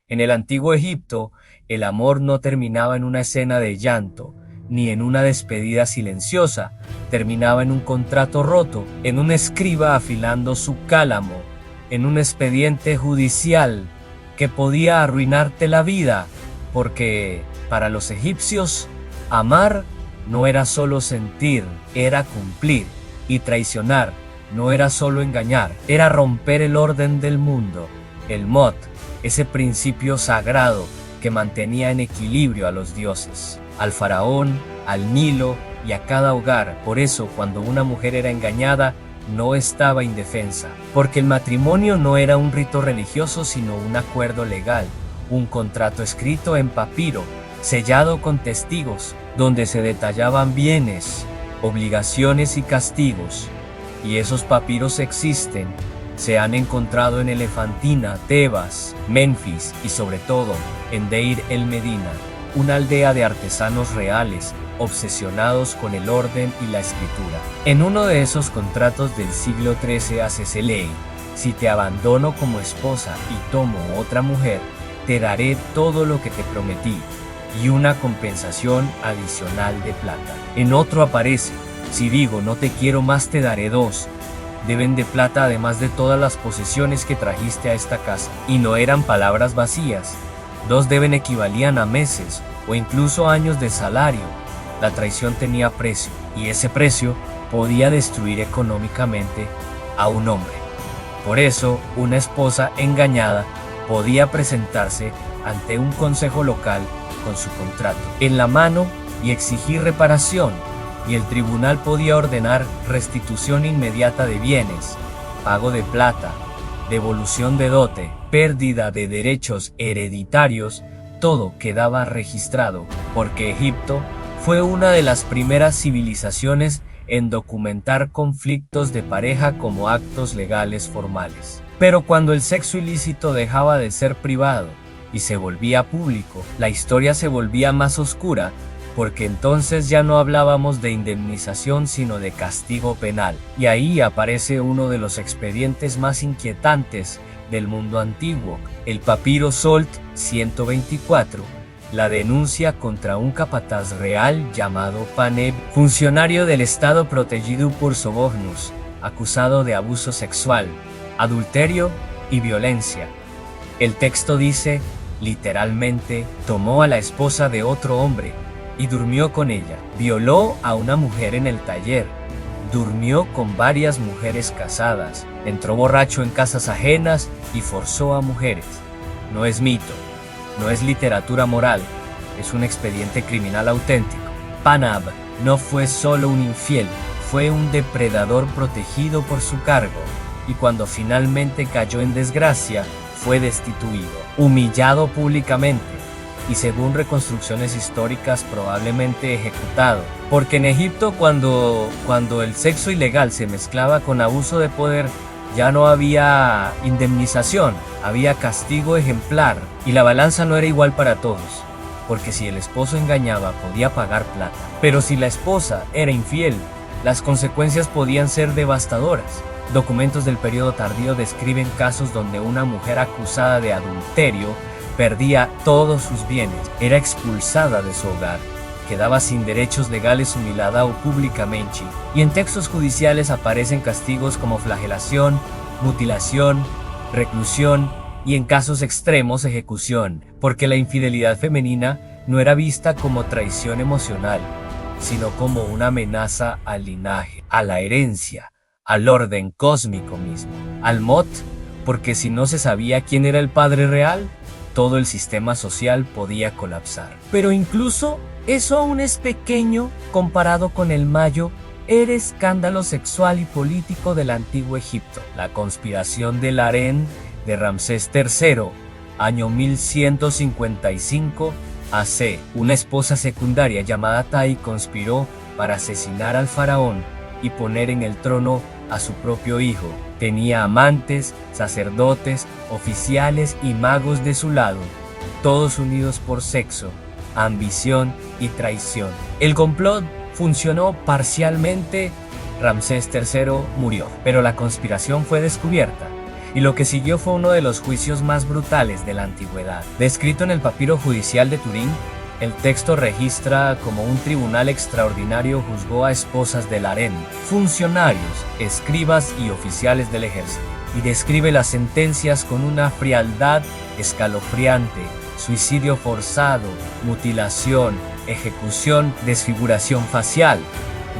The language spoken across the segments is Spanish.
En el antiguo Egipto, el amor no terminaba en una escena de llanto, ni en una despedida silenciosa, terminaba en un contrato roto, en un escriba afilando su cálamo, en un expediente judicial que podía arruinarte la vida, porque para los egipcios, amar no era solo sentir, era cumplir, y traicionar no era solo engañar, era romper el orden del mundo, el Mot, ese principio sagrado que mantenía en equilibrio a los dioses, al faraón, al Nilo y a cada hogar. Por eso, cuando una mujer era engañada, no estaba indefensa, porque el matrimonio no era un rito religioso sino un acuerdo legal, un contrato escrito en papiro, sellado con testigos, donde se detallaban bienes, obligaciones y castigos. Y esos papiros existen, se han encontrado en Elefantina, Tebas, Menfis y sobre todo en Deir el Medina, una aldea de artesanos reales, obsesionados con el orden y la escritura. En uno de esos contratos del siglo XIII se lee: si te abandono como esposa y tomo otra mujer, te daré todo lo que te prometí, y una compensación adicional de plata. En otro aparece: si digo no te quiero más, te daré dos. Deben de plata además de todas las posesiones que trajiste a esta casa. Y no eran palabras vacías. Dos deben equivalían a meses o incluso años de salario. La traición tenía precio, y ese precio podía destruir económicamente a un hombre. Por eso, una esposa engañada podía presentarse ante un consejo local con su contrato en la mano y exigir reparación, y el tribunal podía ordenar restitución inmediata de bienes, pago de plata, devolución de dote, pérdida de derechos hereditarios. Todo quedaba registrado, porque Egipto fue una de las primeras civilizaciones en documentar conflictos de pareja como actos legales formales. Pero cuando el sexo ilícito dejaba de ser privado y se volvía público, la historia se volvía más oscura, porque entonces ya no hablábamos de indemnización sino de castigo penal. Y ahí aparece uno de los expedientes más inquietantes del mundo antiguo, el papiro Solt 124, la denuncia contra un capataz real llamado Paneb, funcionario del Estado protegido por Sobornos, acusado de abuso sexual, adulterio y violencia. El texto dice, literalmente, tomó a la esposa de otro hombre y durmió con ella, violó a una mujer en el taller, durmió con varias mujeres casadas, entró borracho en casas ajenas y forzó a mujeres. No es mito, no es literatura moral, es un expediente criminal auténtico. Panab no fue solo un infiel, fue un depredador protegido por su cargo, y cuando finalmente cayó en desgracia, fue destituido, humillado públicamente, y según reconstrucciones históricas probablemente ejecutado, porque en Egipto cuando el sexo ilegal se mezclaba con abuso de poder, ya no había indemnización, había castigo ejemplar, y la balanza no era igual para todos, porque si el esposo engañaba podía pagar plata, pero si la esposa era infiel, las consecuencias podían ser devastadoras. Documentos del periodo tardío describen casos donde una mujer acusada de adulterio perdía todos sus bienes, era expulsada de su hogar, quedaba sin derechos legales humillada o públicamente, y en textos judiciales aparecen castigos como flagelación, mutilación, reclusión y en casos extremos ejecución, porque la infidelidad femenina no era vista como traición emocional, sino como una amenaza al linaje, a la herencia, al orden cósmico mismo, al Mot, porque si no se sabía quién era el padre real, todo el sistema social podía colapsar. Pero incluso eso aún es pequeño comparado con el mayor escándalo sexual y político del antiguo Egipto, la conspiración del harén de Ramsés III, año 1155 AC. Una esposa secundaria llamada Tai conspiró para asesinar al faraón y poner en el trono a su propio hijo. Tenía amantes, sacerdotes, oficiales y magos de su lado, todos unidos por sexo, ambición y traición. El complot funcionó parcialmente, Ramsés III murió, pero la conspiración fue descubierta. y lo que siguió fue uno de los juicios más brutales de la antigüedad. Descrito en el Papiro Judicial de Turín, el texto registra cómo un tribunal extraordinario juzgó a esposas del harén, funcionarios, escribas y oficiales del ejército, y describe las sentencias con una frialdad escalofriante: suicidio forzado, mutilación, ejecución, desfiguración facial,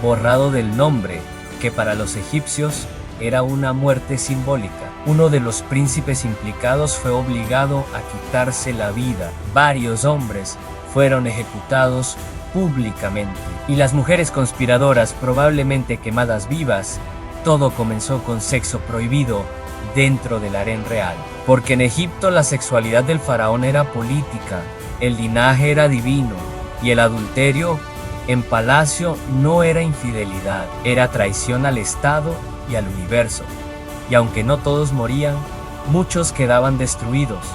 borrado del nombre, que para los egipcios era una muerte simbólica. Uno de los príncipes implicados fue obligado a quitarse la vida. Varios hombres fueron ejecutados públicamente, y las mujeres conspiradoras probablemente quemadas vivas. Todo comenzó con sexo prohibido dentro del harén real, porque en Egipto la sexualidad del faraón era política, el linaje era divino, y el adulterio en palacio no era infidelidad, era traición al Estado y al universo. Y aunque no todos morían, muchos quedaban destruidos.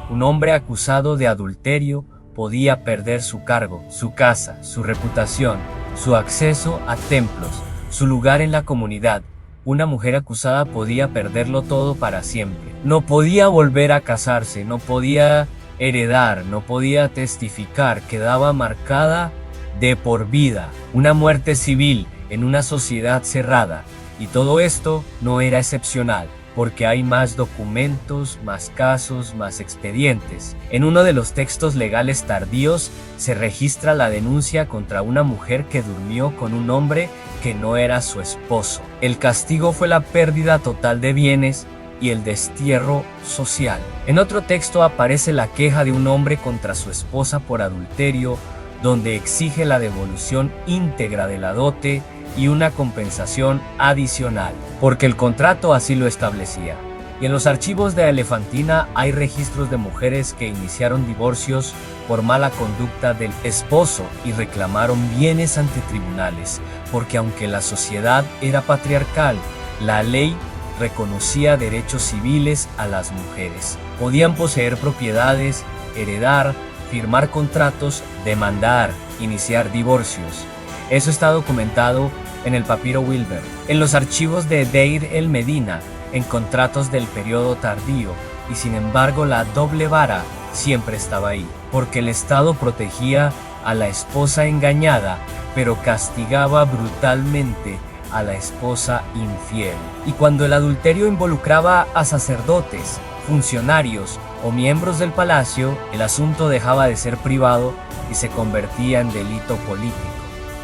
Un hombre acusado de adulterio podía perder su cargo, su casa, su reputación, su acceso a templos, su lugar en la comunidad. Una mujer acusada podía perderlo todo para siempre. No podía volver a casarse, no podía heredar, no podía testificar, quedaba marcada de por vida. Una muerte civil en una sociedad cerrada. Y todo esto no era excepcional, porque hay más documentos, más casos, más expedientes. En uno de los textos legales tardíos se registra la denuncia contra una mujer que durmió con un hombre que no era su esposo. El castigo fue la pérdida total de bienes y el destierro social. En otro texto aparece la queja de un hombre contra su esposa por adulterio, donde exige la devolución íntegra de la dote y una compensación adicional, porque el contrato así lo establecía. Y en los archivos de Elefantina hay registros de mujeres que iniciaron divorcios por mala conducta del esposo y reclamaron bienes ante tribunales, porque aunque la sociedad era patriarcal, la ley reconocía derechos civiles a las mujeres. Podían poseer propiedades, heredar, firmar contratos, demandar, iniciar divorcios. Eso está documentado en el Papiro Wilber, en los archivos de Deir el Medina, en contratos del periodo tardío, y sin embargo la doble vara siempre estaba ahí, porque el Estado protegía a la esposa engañada, pero castigaba brutalmente a la esposa infiel. Y cuando el adulterio involucraba a sacerdotes, funcionarios o miembros del palacio, el asunto dejaba de ser privado y se convertía en delito político,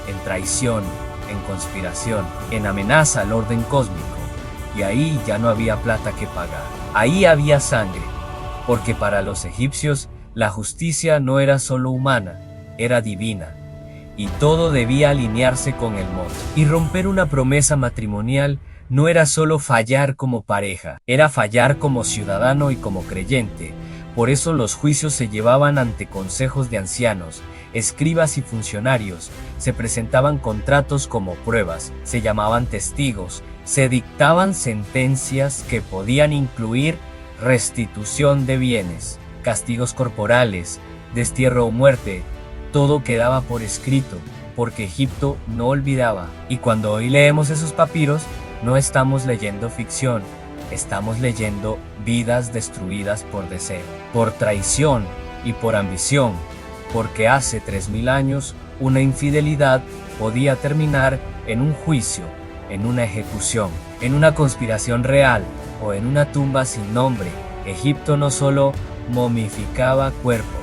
en traición, en conspiración, en amenaza al orden cósmico. Y ahí ya no había plata que pagar. Ahí había sangre, porque para los egipcios la justicia no era solo humana, era divina. Y todo debía alinearse con el Mot. Y romper una promesa matrimonial no era solo fallar como pareja, era fallar como ciudadano y como creyente. Por eso los juicios se llevaban ante consejos de ancianos, escribas y funcionarios, se presentaban contratos como pruebas, se llamaban testigos, se dictaban sentencias que podían incluir restitución de bienes, castigos corporales, destierro o muerte. Todo quedaba por escrito, porque Egipto no olvidaba. Y cuando hoy leemos esos papiros, no estamos leyendo ficción, estamos leyendo vidas destruidas por deseo, por traición y por ambición, porque hace 3000 años una infidelidad podía terminar en un juicio, en una ejecución, en una conspiración real o en una tumba sin nombre. Egipto no solo momificaba cuerpos,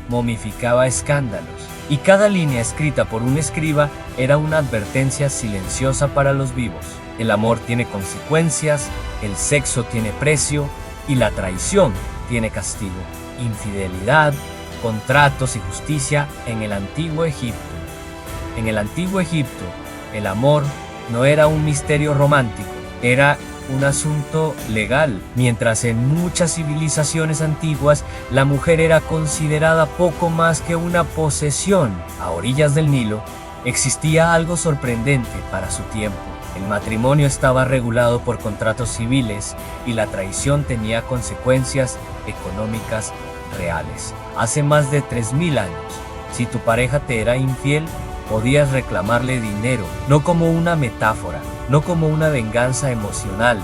momificaba escándalos, y cada línea escrita por un escriba era una advertencia silenciosa para los vivos. El amor tiene consecuencias, el sexo tiene precio y la traición tiene castigo. Infidelidad, contratos y justicia en el antiguo Egipto. En el antiguo Egipto, el amor no era un misterio romántico, era un asunto legal, mientras en muchas civilizaciones antiguas la mujer era considerada poco más que una posesión. A orillas del Nilo existía algo sorprendente para su tiempo. El matrimonio estaba regulado por contratos civiles y la traición tenía consecuencias económicas reales. Hace más de 3000 años, si tu pareja te era infiel, podías reclamarle dinero, no como una metáfora, no como una venganza emocional,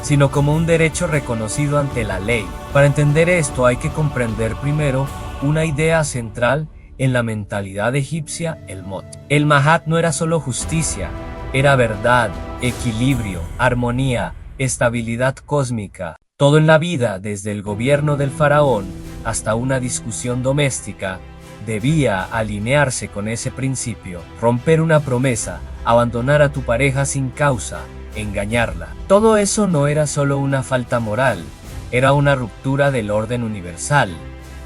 sino como un derecho reconocido ante la ley. Para entender esto hay que comprender primero una idea central en la mentalidad egipcia, el Mot. El Mahat no era solo justicia, era verdad, equilibrio, armonía, estabilidad cósmica. Todo en la vida, desde el gobierno del faraón hasta una discusión doméstica, debía alinearse con ese principio. Romper una promesa, abandonar a tu pareja sin causa, engañarla. Todo eso no era solo una falta moral, era una ruptura del orden universal,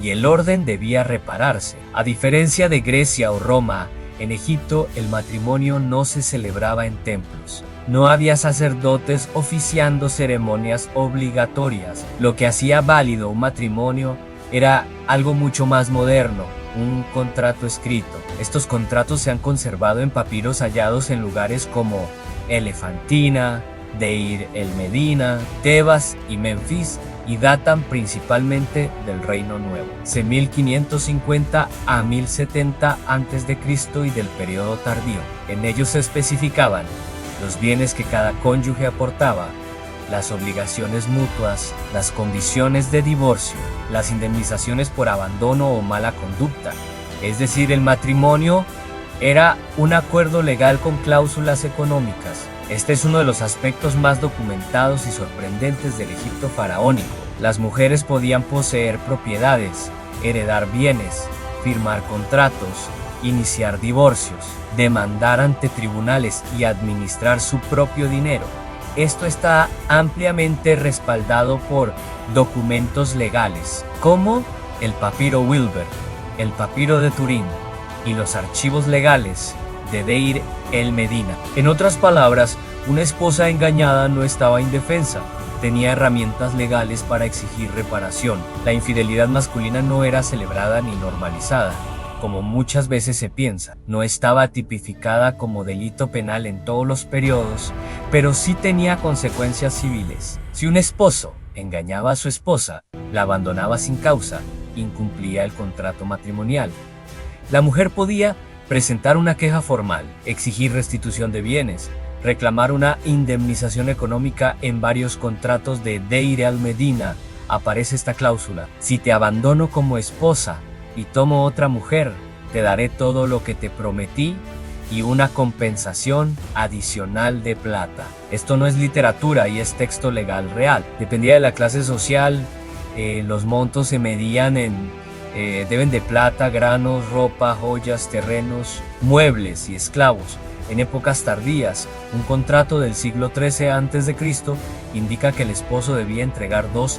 y el orden debía repararse. A diferencia de Grecia o Roma, en Egipto el matrimonio no se celebraba en templos. No había sacerdotes oficiando ceremonias obligatorias. Lo que hacía válido un matrimonio era algo mucho más moderno, un contrato escrito. Estos contratos se han conservado en papiros hallados en lugares como Elefantina, Deir el Medina, Tebas y Memphis, y datan principalmente del Reino Nuevo, de 1550 a 1070 a.C. y del periodo tardío. En ellos se especificaban los bienes que cada cónyuge aportaba, las obligaciones mutuas, las condiciones de divorcio, las indemnizaciones por abandono o mala conducta. Es decir, el matrimonio era un acuerdo legal con cláusulas económicas. Este es uno de los aspectos más documentados y sorprendentes del Egipto faraónico. Las mujeres podían poseer propiedades, heredar bienes, firmar contratos, iniciar divorcios, demandar ante tribunales y administrar su propio dinero. Esto está ampliamente respaldado por documentos legales, como el papiro Wilber, el papiro de Turín y los archivos legales de Deir el Medina. En otras palabras, una esposa engañada no estaba indefensa, tenía herramientas legales para exigir reparación. La infidelidad masculina no era celebrada ni normalizada, como muchas veces se piensa. No estaba tipificada como delito penal en todos los periodos, pero sí tenía consecuencias civiles. Si un esposo engañaba a su esposa, la abandonaba sin causa, incumplía el contrato matrimonial. La mujer podía presentar una queja formal, exigir restitución de bienes, reclamar una indemnización económica. En varios contratos de Deir al-Medina aparece esta cláusula: si te abandono como esposa y tomo otra mujer, te daré todo lo que te prometí y una compensación adicional de plata. Esto no es literatura y es texto legal real. Dependía de la clase social, los montos se medían deben de plata, granos, ropa, joyas, terrenos, muebles y esclavos. En épocas tardías, un contrato del siglo XIII a.C. indica que el esposo debía entregar 2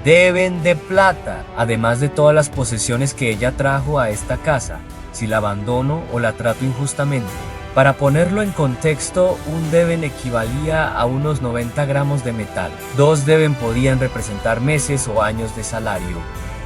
deben de plata, además de todas las posesiones que ella trajo a esta casa, si la abandono o la trato injustamente. Para ponerlo en contexto, un deben equivalía a unos 90 gramos de metal. 2 deben podían representar meses o años de salario.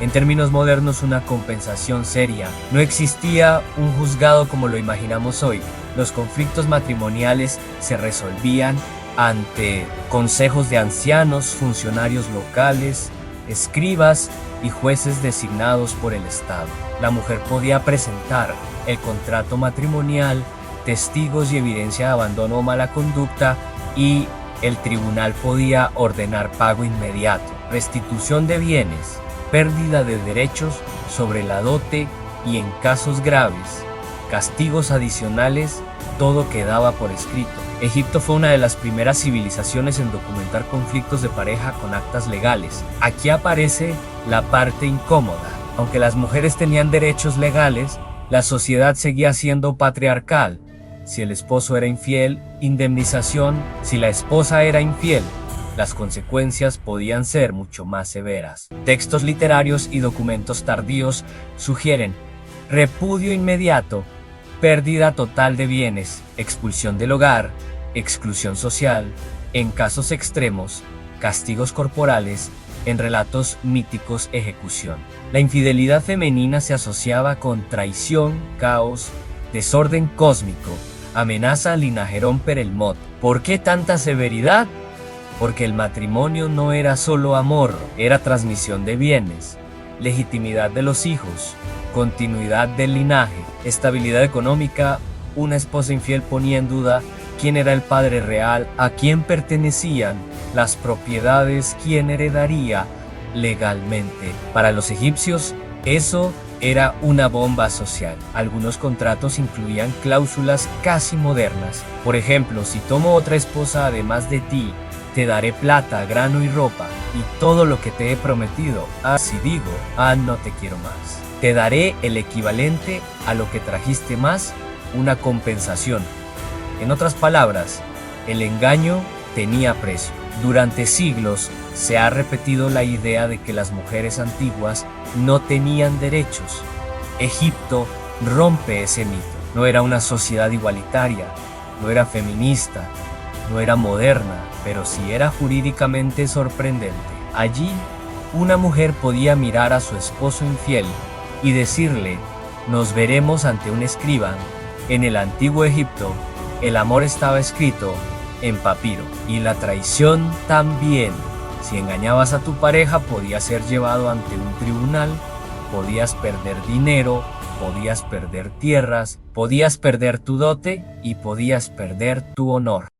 En términos modernos, una compensación seria. No existía un juzgado como lo imaginamos hoy. Los conflictos matrimoniales se resolvían ante consejos de ancianos, funcionarios locales, escribas y jueces designados por el Estado. La mujer podía presentar el contrato matrimonial, testigos y evidencia de abandono o mala conducta, y el tribunal podía ordenar pago inmediato, restitución de bienes, pérdida de derechos sobre la dote y, en casos graves, castigos adicionales. Todo quedaba por escrito. Egipto fue una de las primeras civilizaciones en documentar conflictos de pareja con actas legales. Aquí aparece la parte incómoda. Aunque las mujeres tenían derechos legales, la sociedad seguía siendo patriarcal. Si el esposo era infiel, indemnización. Si la esposa era infiel, las consecuencias podían ser mucho más severas. Textos literarios y documentos tardíos sugieren repudio inmediato, pérdida total de bienes, expulsión del hogar, exclusión social, en casos extremos, castigos corporales, en relatos míticos, ejecución. La infidelidad femenina se asociaba con traición, caos, desorden cósmico, amenaza al linaje romper el Mot. ¿Por qué tanta severidad? Porque el matrimonio no era solo amor, era transmisión de bienes, legitimidad de los hijos, continuidad del linaje, estabilidad económica. Una esposa infiel ponía en duda quién era el padre real, a quién pertenecían las propiedades, quién heredaría legalmente. Para los egipcios, eso era una bomba social. Algunos contratos incluían cláusulas casi modernas. Por ejemplo, si tomo otra esposa además de ti, te daré plata, grano y ropa, y todo lo que te he prometido. Si digo, no te quiero más, te daré el equivalente a lo que trajiste más, una compensación. En otras palabras, el engaño tenía precio. Durante siglos se ha repetido la idea de que las mujeres antiguas no tenían derechos. Egipto rompe ese mito. No era una sociedad igualitaria, no era feminista, no era moderna, pero sí era jurídicamente sorprendente. Allí, una mujer podía mirar a su esposo infiel y decirle: nos veremos ante un escriba. En el antiguo Egipto, el amor estaba escrito en papiro, y la traición también. Si engañabas a tu pareja, podías ser llevado ante un tribunal, podías perder dinero, podías perder tierras, podías perder tu dote y podías perder tu honor.